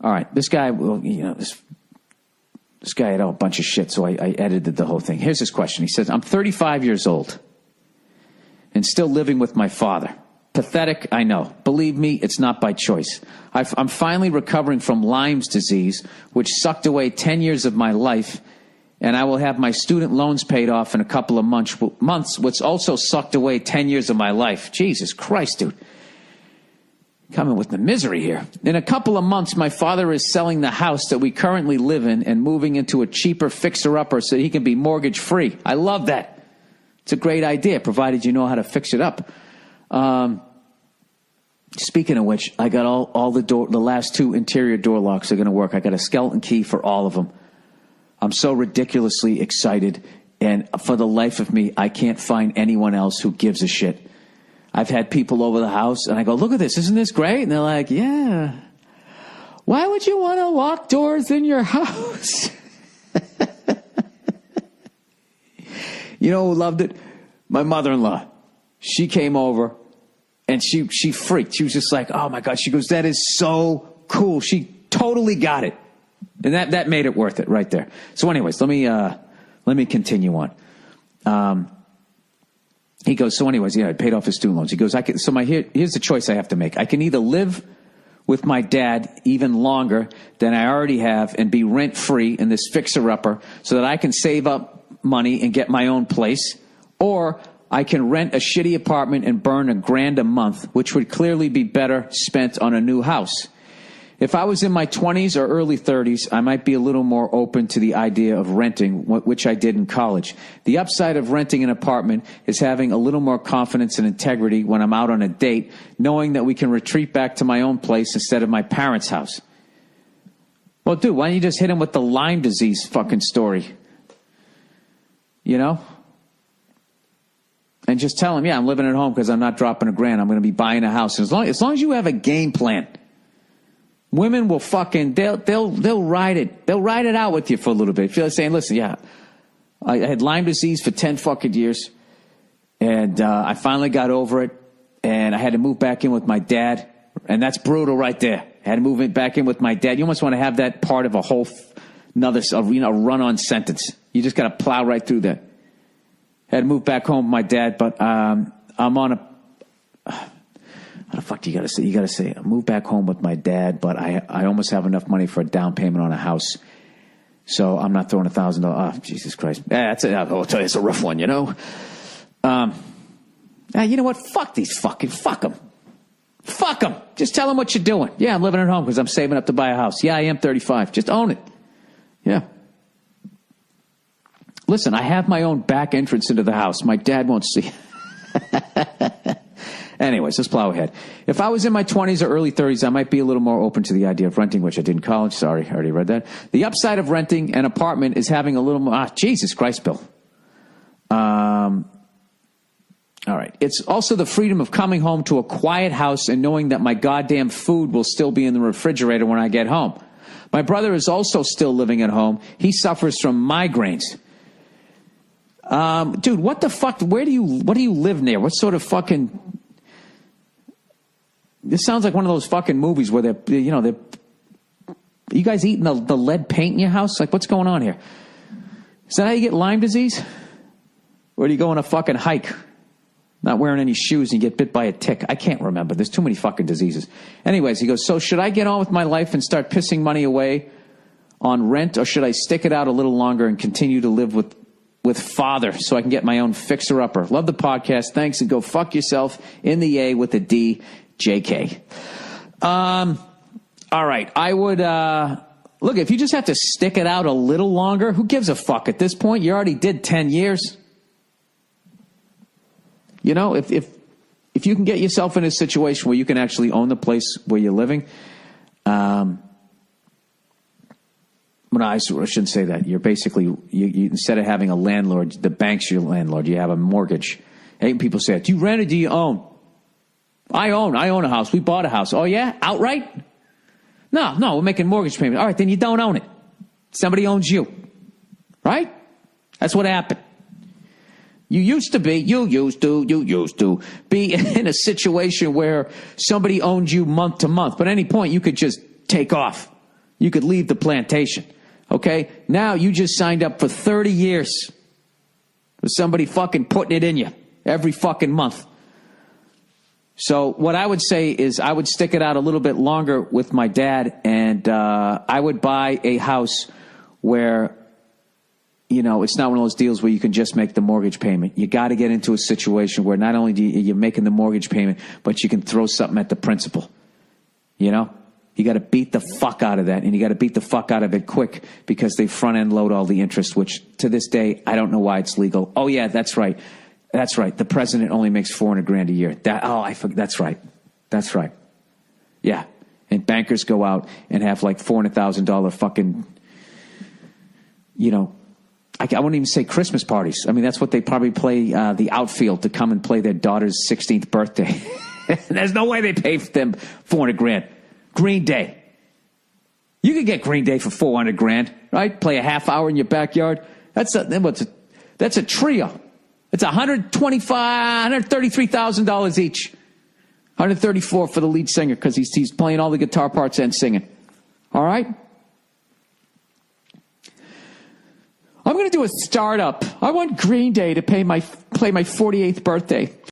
All right, this guy, well, you know, this guy had a bunch of shit, so I edited the whole thing. Here's his question. He says, I'm 35 years old and still living with my father. Pathetic, I know. Believe me, it's not by choice. I'm finally recovering from Lyme's disease, which sucked away 10 years of my life, and I will have my student loans paid off in a couple of months, which also sucked away 10 years of my life. Jesus Christ, dude. Coming with the misery here. In a couple of months, my father is selling the house that we currently live in and moving into a cheaper fixer-upper so he can be mortgage-free. I love that. It's a great idea, provided you know how to fix it up. Speaking of which, I got all the last 2 interior door locks are going to work. I got a skeleton key for all of them. I'm so ridiculously excited, and for the life of me, I can't find anyone else who gives a shit. I've had people over the house, and I go, look at this. Isn't this great? And they're like, yeah. Why would you want to lock doors in your house? You know who loved it? My mother-in-law. She came over, and she freaked. She was just like, oh, my God. She goes, that is so cool. She totally got it. And that made it worth it right there. So anyways, let me continue on. He goes, so anyways, I paid off his student loans. He goes, here's the choice I have to make. I can either live with my dad even longer than I already have and be rent-free in this fixer-upper so that I can save up money and get my own place, or I can rent a shitty apartment and burn $1,000 a month, which would clearly be better spent on a new house. If I was in my 20s or early 30s, I might be a little more open to the idea of renting, which I did in college. The upside of renting an apartment is having a little more confidence and integrity when I'm out on a date, knowing that we can retreat back to my own place instead of my parents' house. Well, dude, why don't you just hit him with the Lyme disease fucking story? You know? And just tell him, yeah, I'm living at home because I'm not dropping $1,000. I'm going to be buying a house. As long as you have a game plan. Women will fucking, they'll ride it. They'll ride it out with you for a little bit. If you're saying, listen, yeah, I had Lyme disease for 10 fucking years, and I finally got over it, and I had to move back in with my dad, and that's brutal right there. I had to move back in with my dad. You almost want to have that part of a whole another run-on sentence. You just got to plow right through that. I had to move back home with my dad, but I'm on a... How the fuck do you got to say? You got to say, I moved back home with my dad, but I almost have enough money for a down payment on a house. So I'm not throwing $1,000. Oh, Jesus Christ. Yeah, I'll tell you, it's a rough one, you know? You know what? Fuck them. Fuck them. Just tell them what you're doing. Yeah, I'm living at home because I'm saving up to buy a house. Yeah, I am 35. Just own it. Yeah. Listen, I have my own back entrance into the house. My dad won't see. Anyways, let's plow ahead. If I was in my 20s or early 30s, I might be a little more open to the idea of renting, which I did in college. Sorry, I already read that. The upside of renting an apartment is having a little more... Jesus Christ, Bill. All right. It's also the freedom of coming home to a quiet house and knowing that my goddamn food will still be in the refrigerator when I get home. My brother is also still living at home. He suffers from migraines. Dude, what the fuck? What do you live near? What sort of fucking... This sounds like one of those fucking movies where you guys eating the lead paint in your house? Like, what's going on here? Is that how you get Lyme disease? Or do you go on a fucking hike, not wearing any shoes, and you get bit by a tick? I can't remember. There's too many fucking diseases. Anyways, he goes, so should I get on with my life and start pissing money away on rent, or should I stick it out a little longer and continue to live with father so I can get my own fixer-upper? Love the podcast. Thanks, and go fuck yourself in the A with a D. JK. All right. I would, look, if you just have to stick it out a little longer, who gives a fuck at this point? You already did 10 years. You know, if you can get yourself in a situation where you can actually own the place where you're living, well, no, I shouldn't say that. You're basically, you instead of having a landlord, the bank's your landlord. You have a mortgage. I hate when people say, do you rent or do you own? I own a house. We bought a house. Oh, yeah? Outright? No, we're making mortgage payments. All right, then you don't own it. Somebody owns you. Right? That's what happened. You used to be be in a situation where somebody owned you month to month. But at any point, you could just take off. you could leave the plantation. Okay? Now you just signed up for 30 years with somebody fucking putting it in you every fucking month. So what I would say is I would stick it out a little bit longer with my dad, and I would buy a house where, you know, it's not one of those deals where you can just make the mortgage payment. You got to get into a situation where not only you're making the mortgage payment, but you can throw something at the principal. You know? You got to beat the fuck out of that, and you got to beat the fuck out of it quick because they front-end load all the interest, which to this day, I don't know why it's legal. Oh, yeah, that's right. That's right. The president only makes $400,000 a year. That's right. That's right. Yeah. And bankers go out and have like $400,000 fucking, you know, I wouldn't even say Christmas parties. I mean, that's what they probably play the outfield to come and play their daughter's 16th birthday. There's no way they pay them $400,000. Green Day. You could get Green Day for $400,000, right? Play a half hour in your backyard. That's a trio. It's $133,000 each. $134 for the lead singer because he's playing all the guitar parts and singing. All right? I'm going to do a startup. I want Green Day to play my 48th birthday.